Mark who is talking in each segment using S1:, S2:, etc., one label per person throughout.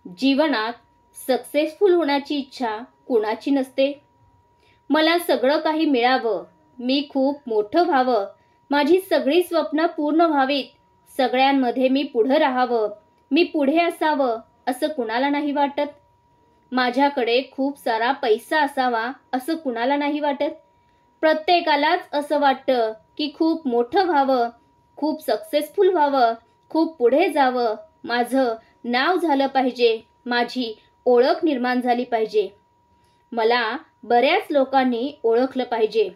S1: जीवनात सक्सेसफुल होण्याची इच्छा कोणाची नसते। मला सगळं काही मिळावं, मी खूप मोठं व्हावं, माझी सगळी स्वप्न पूर्ण व्हावीत, सगळ्यांमध्ये मी पुढे राहावं, मी पुढे असावं असं कुणाला नाही वाटत। माझ्याकडे खूप सारा पैसा असावा असं कुणाला नाही वाटत। प्रत्येकालाच असं वाटतं की खूप मोठं व्हावं, खूप सक्सेसफुल व्हावं, खूप पुढे जावं, माझं नाव झालं पाहिजे, माझी ओळख निर्माण झाली पाहिजे, मला बऱ्याच लोकांनी ओळखलं पाहिजे।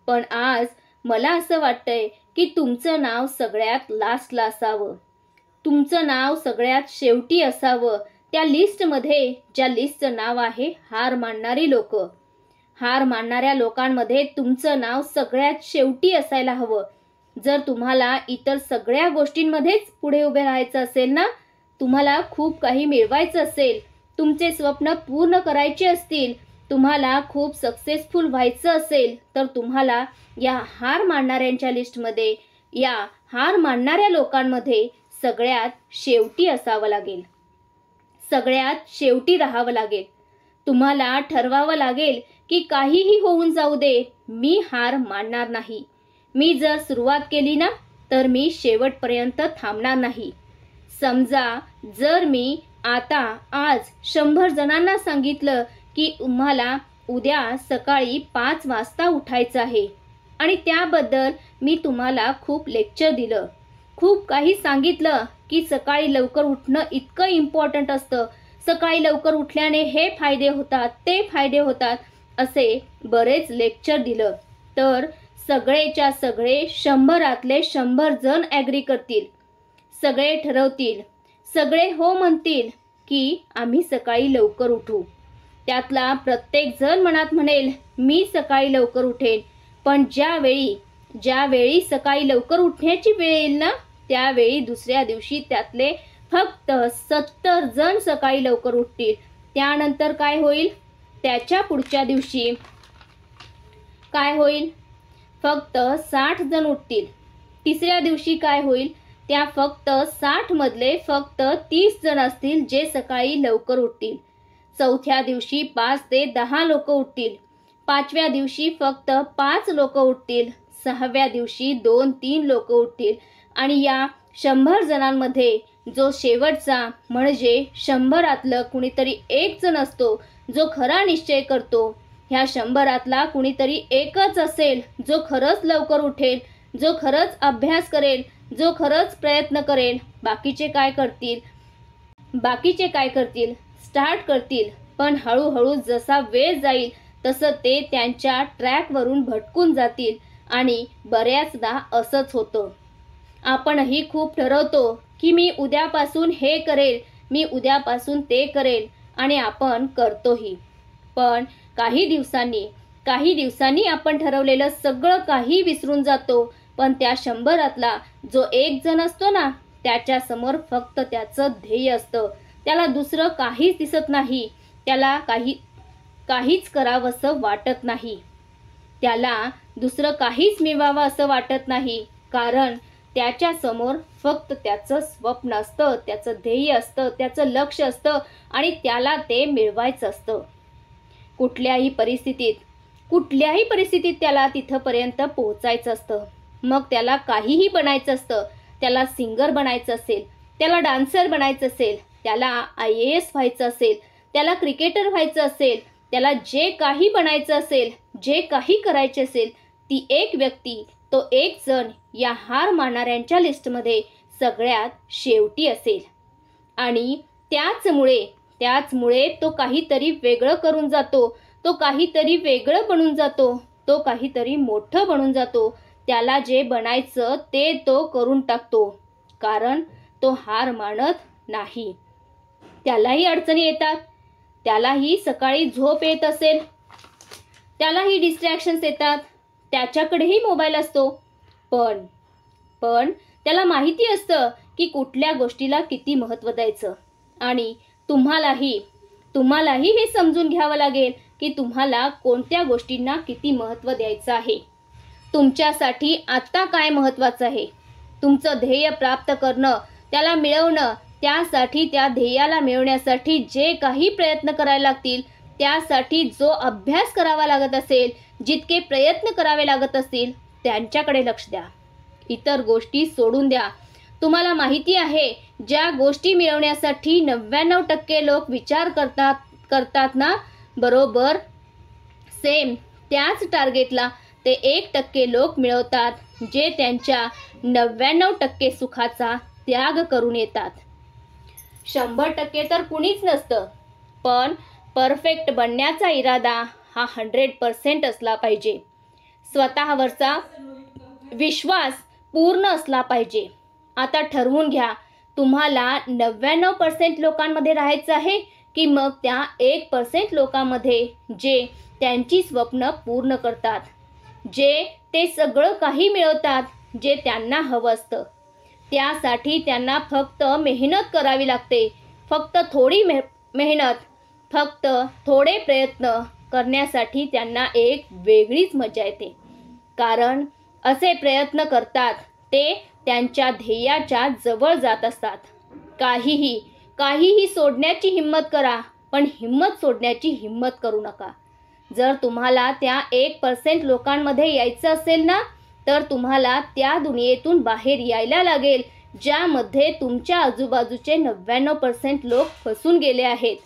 S1: पण आज मला असं वाटतंय की तुमचं नाव सगळ्यात लास्टला असावं, तुमचं नाव सगळ्यात शेवटी असावं, त्या लिस्टमध्ये ज्या लिस्टचं नाव आहे हार मानणारी लोक। हार मानणाऱ्या लोकांमध्ये तुमचं नाव सगळ्यात शेवटी असायला हवं। जर तुम्हाला इतर सगळ्या गोष्टींमध्येच पुढे उभे राहायचं असेल ना, तुम्हाला खूप काही मिळवायचं असेल, तुमचे स्वप्न पूर्ण करायचे असतील, तुम्हाला खूप सक्सेसफुल व्हायचं असेल, तर तुम्हाला या हार मानणाऱ्यांच्या लिस्टमध्ये, या हार मानणाऱ्या लोकांमध्ये सगळ्यात शेवटी असावं लागेल, सगळ्यात शेवटी राहावं लागेल। तुम्हाला ठरवावं लागेल की काहीही होऊन जाऊ दे, मी हार मानणार नाही। मी जर सुरुवात केली ना, तर मी शेवटपर्यंत थांबणार नाही। समजा जर मी आता आज 100 जणांना सांगितलं की तुम्हाला उद्या सकाळी 5 वाजता उठायचं आहे आणि त्याबद्दल मी तुम्हाला खूप लेक्चर दिलं, खूप काही सांगितलं की सकाळी लवकर उठणं इतकं इम्पॉर्टंट असतं, सकाळी लवकर उठल्याने हे फायदे होतात, ते फायदे होतात, असे बरेच लेक्चर दिलं, तर सगळेच्या सगळे 100रातले 100 जण ॲग्री करतील, सगळे ठरवतील, सगळे हो म्हणतील की आम्ही सकाळी लवकर उठू। त्यातला प्रत्येक जण मनात म्हणेल मी सकाळी लवकर उठेन, पण ज्यावेळी सकाळी लवकर उठण्याची वेळ येईल ना, त्यावेळी दुसऱ्या दिवशी त्यातले फक्त 70 जण सकाळी लवकर उठतील। त्यानंतर काय होईल? त्याच्या पुढच्या दिवशी काय होईल? फक्त 60 जण उठतील। तिसऱ्या दिवशी काय होईल? त्या फक्त 60 मधले फक्त 30 जण असतील जे सकाळी लवकर उठतील। चौथ्या दिवशी 5 ते 10 लोक उठतील, 5व्या दिवशी फक्त 5 लोक उठतील, 6व्या दिवशी 2-3 लोक उठतील आणि या 100 जणांमध्ये जो शेवटचा म्हणजे 100रातलं कुणीतरी एक जण असतो जो खरा निश्चय करतो। ह्या 100रातला कुणीतरी एकच असेल जो खरंच लवकर उठेल, जो खरंच अभ्यास करेल, जो खरंच प्रयत्न करेल। बाकीचे काय करतील? स्टार्ट करतील, पण हळूहळू जसा वेळ जाईल तसं ते त्यांच्या ट्रॅकवरून भटकून जातील आणि बऱ्याचदा असंच होतं। आपणही खूप ठरवतो की मी उद्यापासून हे करेल, मी उद्यापासून ते करेल आणि आपण करतोही, पण काही दिवसांनी आपण ठरवलेलं सगळं काही विसरून जातो। पण त्या 100रातला जो एक जण असतो ना, त्याच्या समोर फक्त त्याचं ध्येय असतं, त्याला दुसरं काहीच दिसत नाही, त्याला काहीच करावंसं वाटत नाही, त्याला दुसरं काहीच मिळवावं असं वाटत नाही, कारण त्याच्या समोर फक्त त्याचं स्वप्न असतं, त्याचं ध्येय असतं, त्याचं लक्ष असतं आणि त्याला ते मिळवायचं असतं। कुठल्याही परिस्थितीत त्याला तिथपर्यंत पोहोचायचं असतं। मग त्याला काहीही बनायचं असतं, त्याला सिंगर बनायचं असेल, त्याला डान्सर बनायचं असेल, त्याला IAS व्हायचं असेल, त्याला क्रिकेटर व्हायचं असेल, त्याला जे काही बनायचं असेल, जे काही करायचे असेल, ती एक व्यक्ती, तो एक जण या हार मानणाऱ्यांच्या लिस्टमध्ये सगळ्यात शेवटी असेल आणि त्याचमुळे तो काहीतरी वेगळं करून जातो, तो काहीतरी वेगळं बनून जातो, तो काहीतरी मोठं बनून जातो, त्याला जे बनायचं ते तो करून टाकतो, कारण तो हार मानत नाही। त्यालाही अडचणी येतात, त्यालाही सकाळी झोप येत असेल, त्यालाही डिस्ट्रॅक्शन्स येतात, त्याच्याकडेही मोबाईल असतो, पण त्याला माहिती असतं की कुठल्या गोष्टीला किती महत्त्व द्यायचं आणि तुम्हालाही हे समजून घ्यावं लागेल की तुम्हाला कोणत्या गोष्टींना किती महत्त्व द्यायचं आहे। तुमच्यासाठी आत्ता काय महत्त्वाचं आहे? तुमचं ध्येय प्राप्त करणं, त्याला मिळवणं, त्यासाठी त्या ध्येयाला मिळवण्यासाठी जे काही प्रयत्न करायला लागतील, त्यासाठी जो अभ्यास करावा लागत असेल, जितके प्रयत्न करावे लागत असतील, त्यांच्याकडे लक्ष द्या. इतर गोष्टी सोडून द्या. तुम्हाला माहिती आहे, ज्या गोष्टी मिळवण्यासाठी 99% लोक विचार करतात ना, बरोबर सेम त्याच टार्गेटला ते 1% लोक मिळवतात, जे त्यांच्या 99% सुखाचा त्याग करून येतात. 100% तर कुणीच नसतं, पण परफेक्ट बनण्याचा इरादा हा 100% असला पाहिजे. स्वतःवरचा विश्वास पूर्ण असला पाहिजे. आता ठरवून घ्या, तुम्हाला 99% लोकांमध्ये राहायचं आहे की मग त्या 1% लोकांमध्ये जे त्यांची स्वप्न पूर्ण करतात, जे ते सगळं काही मिळवतात, जे त्यांना हवं असतं. त्यासाठी त्यांना फक्त मेहनत करावी लागते. फक्त थोडी मेहनत, फक्त थोडे प्रयत्न करण्यासाठी त्यांना एक वेगळीच मजा येते. कारण असे प्रयत्न करतात ते त्यांच्या ध्येयाच्या जवळ जात असतात. काहीही सोडण्याची हिम्मत करा, पण हिम्मत सोडण्याची हिम्मत करू नका. जर तुम्हाला त्या 1% लोकांमध्ये यायचं असेल ना, तर तुम्हाला त्या दुनियेतून बाहेर यायला लागेल, ज्यामध्ये तुमच्या आजूबाजूचे 99% लोक फसून गेले आहेत.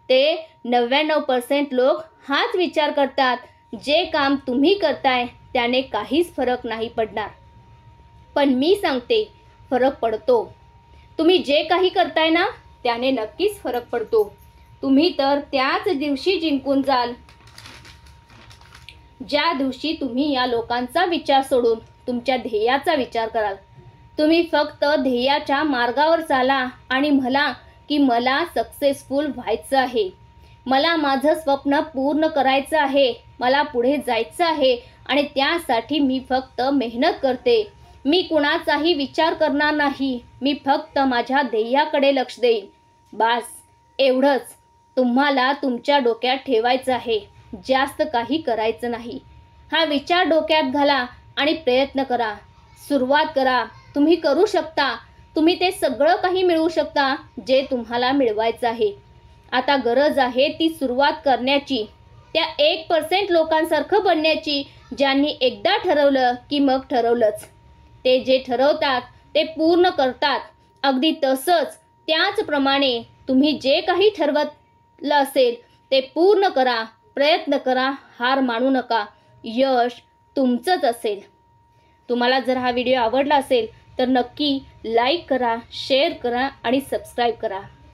S1: ते 99% लोक हाच विचार करतात, जे काम तुम्ही करताय त्याने काहीच फरक नाही पडणार. पण मी सांगते, फरक पडतो. तुम्ही जे काही करताय ना, त्याने नक्कीच फरक पडतो. तुम्ही तर त्याच दिवशी जिंकून जाल, ज्या दिवशी तुम्ही या लोकांचा विचार सोडून तुमच्या ध्येयाचा विचार कराल. तुम्ही फक्त ध्येयाच्या मार्गावर चाला आणि म्हणा की मला सक्सेसफुल व्हायचं आहे, मला माझं स्वप्न पूर्ण करायचं आहे, मला पुढे जायचं आहे आणि त्यासाठी मी फक्त मेहनत करते. मी कुणाचाही विचार करणार नाही, मी फक्त माझ्या ध्येयाकडे लक्ष देईन. बास, एवढंच तुम्हाला तुमच्या डोक्यात ठेवायचं आहे. जास्त काही करायचं नाही. हा विचार डोक्यात घाला आणि प्रयत्न करा. सुरुवात करा. तुम्ही करू शकता. तुम्ही ते सगळं काही मिळवू शकता जे तुम्हाला मिळवायचं आहे. आता गरज आहे ती सुरुवात करण्याची, त्या 1% लोकांसारखं बनण्याची, ज्यांनी एकदा ठरवलं की मग ठरवलंच. ते जे ठरवतात ते पूर्ण करतात. अगदी तसंच त्याचप्रमाणे तुम्ही जे काही ठरवलं असेल ते पूर्ण करा. प्रयत्न करा. हार मानू नका. यश तुमचंच असेल. तुम्हाला जर हा व्हिडिओ आवडला असेल तर नक्की लाईक करा, शेअर करा आणि सबस्क्राईब करा.